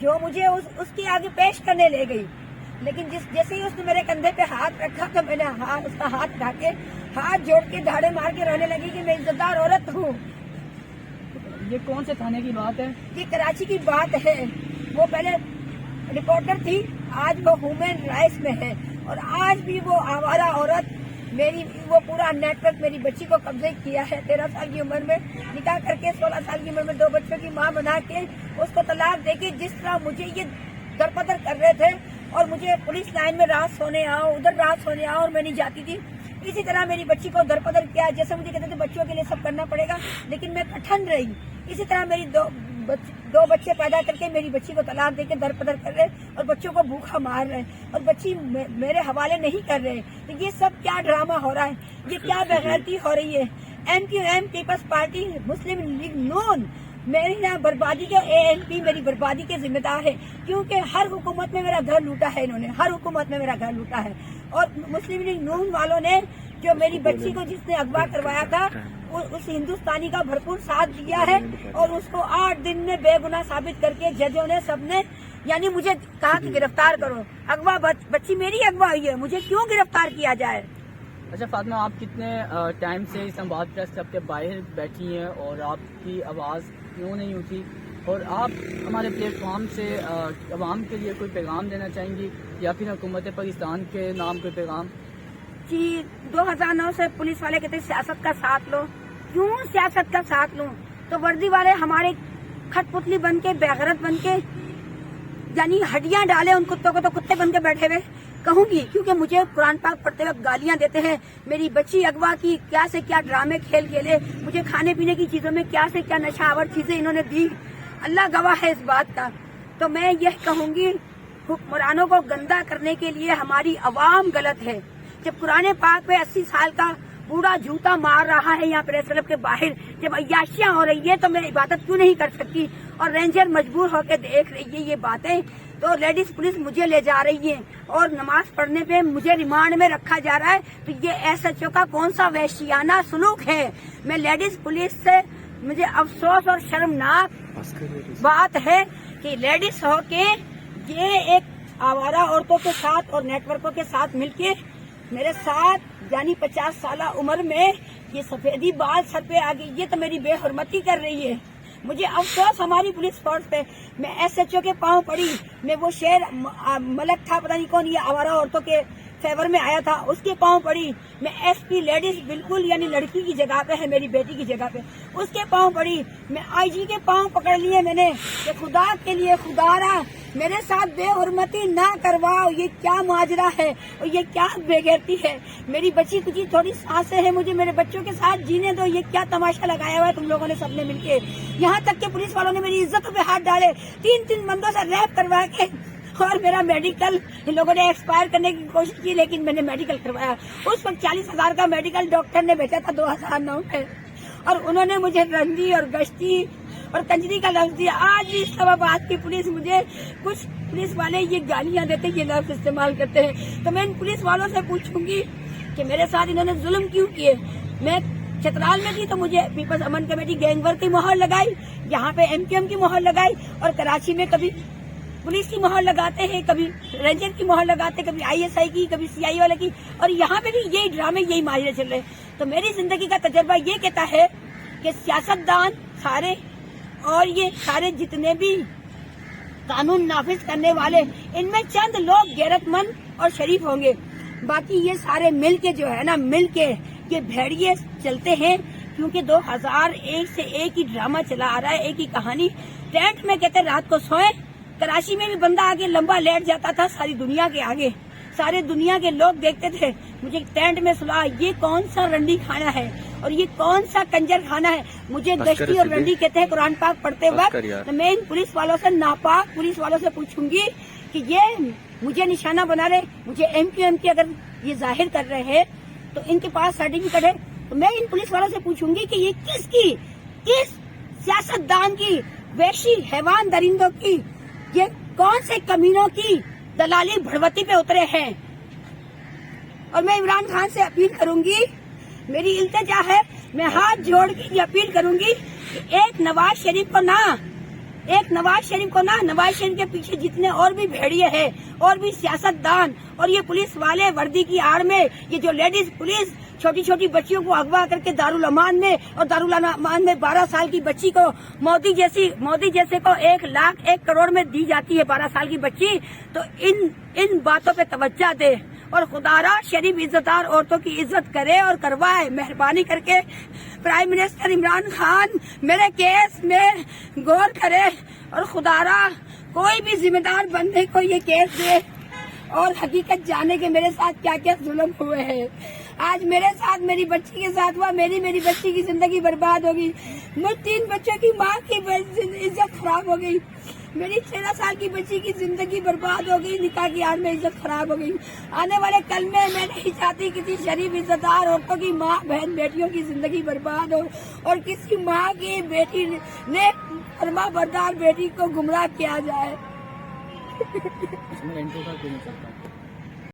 جو مجھے اس کے آگے پیش کرنے لے گئی، لیکن جیسے ہی اس نے میرے کندھے پہ ہاتھ رکھا تو میں نے اس کا ہاتھ اٹھا کے ہاتھ جوڑ کے دھاڑے مار کے رونے لگی کہ میں عزت دار عورت ہوں۔ یہ کون سے تھانے کی بات ہے؟ یہ کراچی کی بات ہے، وہ پہلے رپورٹر تھی، آج وہ ہیومن رائٹس میں ہے، اور آج بھی وہ آوارہ عورت وہ پورا نیٹ ورک میری بچی کو قبضے کیا ہے۔ 13 سال کی عمر میں نکاح کر کے 16 سال کی عمر میں 2 بچوں کی ماں بنا کے اس کو طلاق دے کے جس طرح مجھے یہ درپدر کر رہے تھے، اور مجھے پولیس لائن میں رات سونے آؤ، ادھر رات سونے آؤ، اور میں نہیں جاتی تھی، اسی طرح میری بچی کو درپدر کیا۔ جیسے مجھے کہتے تھے بچوں کے لیے سب کرنا پڑے گا، لیکن میں کٹھن رہی۔ اسی طرح میری دو بچے پیدا کر کے میری بچی کو طلاق دے کے درپدر کر رہے، اور بچوں کو بھوکا مار رہے، اور بچی میرے حوالے نہیں کر رہے۔ تو یہ سب کیا ڈرامہ ہو رہا ہے، یہ کیا بےغیرتی ہو رہی ہے۔ MQM پیپلز پارٹی، مسلم لیگ نون میری بربادی کے ANP میری بربادی کے ذمہ دار ہے، کیونکہ ہر حکومت میں میرا گھر لوٹا ہے، انہوں نے ہر حکومت میں میرا گھر لوٹا ہے۔ اور مسلم لیگ نون والوں نے جو میری بچی کو جس نے اغوا کروایا تھا اس ہندوستانی کا بھرپور ساتھ دیا ہے، اور اس کو 8 دن میں بے گناہ ثابت کر کے ججوں نے سب نے یعنی مجھے کہا کہ گرفتار کرو۔ اغوا بچی میری اغوا ہوئی ہے، مجھے کیوں گرفتار کیا جائے؟ اچھا فاطمہ، آپ کتنے ٹائم سے اسلام آباد پریس کلب کے باہر بیٹھی ہیں اور آپ کی آواز کیوں نہیں اٹھی، اور آپ ہمارے پلیٹ فارم سے عوام کے لیے کوئی پیغام دینا چاہیں گی یا پھر حکومت پاکستان کے نام کوئی پیغام؟ جی 2009 سے پولیس والے کہتے ہیں سیاست کا ساتھ لو، کیوں سیاست کا ساتھ لوں؟ تو وردی والے ہمارے کھٹ پتلی بن کے بےغیرت بن کے یعنی ہڈیاں ڈالے ان کتوں کو، تو کتے بن کے بیٹھے ہوئے کہوں گی، کیونکہ مجھے قرآن پاک پڑھتے وقت گالیاں دیتے ہیں، میری بچی اغوا کی کیا سے کیا ڈرامے کھیل کھیلے، مجھے کھانے پینے کی چیزوں میں کیا سے کیا نشہ آور چیزیں انہوں نے دی، اللہ گواہ ہے اس بات کا۔ تو میں یہ کہوں گی حکمرانوں کو گندا کرنے کے لیے ہماری عوام غلط ہے۔ جب قرآن پاک پہ 80 سال کا بوڑھا جوتا مار رہا ہے یہاں پریس کلب کے باہر، جب عیاشیاں ہو رہی ہے تو میں عبادت کیوں نہیں کر سکتی، اور رینجر مجبور ہو کے دیکھ رہی ہے یہ باتیں، تو لیڈیز پولیس مجھے لے جا رہی ہے اور نماز پڑھنے پہ مجھے ریمانڈ میں رکھا جا رہا ہے، تو یہ SHO کا کون سا وحشیانہ سلوک ہے؟ میں لیڈیز پولیس سے مجھے افسوس اور شرمناک بات ہے کہ لیڈیز ہو کے یہ ایک آوارہ عورتوں کے ساتھ اور نیٹ ورکوں کے ساتھ مل کے میرے ساتھ یعنی 50 سالہ عمر میں یہ سفیدی بال سر پہ آ گئی، یہ تو میری بے حرمتی کر رہی ہے۔ مجھے افسوس ہماری پولیس فورس پہ، میں SHO کے پاؤں پڑی، میں وہ شیر ملک تھا پتہ نہیں کون، یہ آوارہ عورتوں کے فیور میں آیا تھا، اس کے پاؤں پڑی، میں SP لیڈیز بالکل یعنی لڑکی کی جگہ پہ ہے، میری بیٹی کی جگہ پہ، اس کے پاؤں پڑی، میں IG کے پاؤں پکڑ لیے میں نے کہ خدا کے لیے خدا را میرے ساتھ بے حرمتی نہ کرواؤ، یہ کیا ماجرا ہے اور یہ کیا بے غیرتی ہے، میری بچی تجھی تھوڑی سانسیں ہیں، مجھے میرے بچوں کے ساتھ جینے دو، یہ کیا تماشا لگایا ہوا ہے تم لوگوں نے سب نے مل کے، یہاں تک کہ پولیس والوں نے میری عزتوں پہ ہاتھ ڈالے، 3 بندوں سے ریپ کروا کے، اور میرا میڈیکل ان لوگوں نے ایکسپائر کرنے کی کوشش کی، لیکن میں نے میڈیکل کروایا، اس وقت 40,000 کا میڈیکل ڈاکٹر نے بھیجا تھا 2009 میں، اور انہوں نے مجھے رنڈی اور گشتی اور کنجری کا لفظ دیا۔ آج بھی اسلام آباد کی پولیس مجھے کچھ پولیس والے یہ گالیاں دیتے، یہ لفظ استعمال کرتے ہیں، تو میں ان پولیس والوں سے پوچھوں گی کہ میرے ساتھ انہوں نے ظلم کیوں کیے۔ میں چترال میں تھی تو مجھے پیپلز امن کمیٹی گینگ ور کی مہر لگائی، یہاں پہ MQM کی مہر لگائی، اور کراچی میں کبھی پولیس کی مہر لگاتے ہیں، کبھی رینجر کی مہر لگاتے، کبھی ISI کی، کبھی CI والے کی، اور یہاں پہ بھی یہی ڈرامے یہی ماجرے چل رہے ہیں۔ تو میری زندگی کا تجربہ یہ کہتا ہے کہ سیاستدان سارے اور یہ سارے جتنے بھی قانون نافذ کرنے والے، ان میں چند لوگ غیرت مند اور شریف ہوں گے، باقی یہ سارے مل کے جو ہے نا، مل کے یہ بھیڑیے چلتے ہیں، کیونکہ 2001 سے ایک ہی ڈرامہ چلا آ رہا ہے، ایک ہی کہانی۔ ٹینٹ میں کہتے رات کو سوئیں، کراچی میں بھی بندہ آگے لمبا لیٹ جاتا تھا ساری دنیا کے آگے، سارے دنیا کے لوگ دیکھتے تھے مجھے ٹینٹ میں سلا، یہ کون سا رنڈی کھانا ہے اور یہ کون سا کنجر کھانا ہے، مجھے گشتی اور رنڈی کہتے ہیں قرآن پاک پڑھتے وقت۔ تو میں ان پولیس والوں سے، ناپاک پولیس والوں سے پوچھوں گی کہ یہ مجھے نشانہ بنا رہے، مجھے MQM کی اگر یہ ظاہر کر رہے ہیں تو ان کے پاس سرٹیفکیٹ ہے، تو میں ان پولیس والوں سے پوچھوں گی کہ یہ کس سیاستدان کی، وحشی حیوان درندوں کی، یہ کون سے کمینوں کی دلالی بھڑوتی پہ اترے ہیں۔ اور میں عمران خان سے اپیل کروں گی، میری التجا ہے، میں ہاتھ جوڑ کے یہ اپیل کروں گی کہ ایک نواز شریف کو نہ، ایک نواز شریف کو نا، نواز شریف کے پیچھے جتنے اور بھی بھیڑیے ہیں اور بھی سیاست دان اور یہ پولیس والے وردی کی آڑ میں یہ جو لیڈیز پولیس چھوٹی چھوٹی بچیوں کو اغوا کر کے دارالامان میں اور دارالامان میں 12 سال کی بچی کو مودی جیسے کو 1 لاکھ 1 کروڑ میں دی جاتی ہے 12 سال کی بچی، تو ان باتوں پہ توجہ دے اور خدا را شریف عزتدار عورتوں کی عزت کرے اور کروائے، مہربانی کر کے پرائم منسٹر عمران خان میرے کیس میں غور کرے اور خدا را کوئی بھی ذمہ دار بندے کو یہ کیس دے اور حقیقت جانے کے میرے ساتھ کیا کیا ظلم ہوئے ہیں۔ آج میرے ساتھ میری بچی کے ساتھ ہوا، میری بچی کی زندگی برباد ہوگی، مجھ 3 بچوں کی ماں کی عزت خراب ہو گئی، میری 13 سال کی بچی کی زندگی برباد ہو گئی، نکاح کی آڑ میں عزت خراب ہو گئی۔ آنے والے کل میں نہیں چاہتی کسی شریف عزتدار عورتوں کی ماں بہن بیٹیوں کی زندگی برباد ہو اور کسی ماں کی بیٹی نے فرما بردار بیٹی کو گمراہ کیا جائے۔ اس میں انٹرو کا کوئی نہیں چلتا۔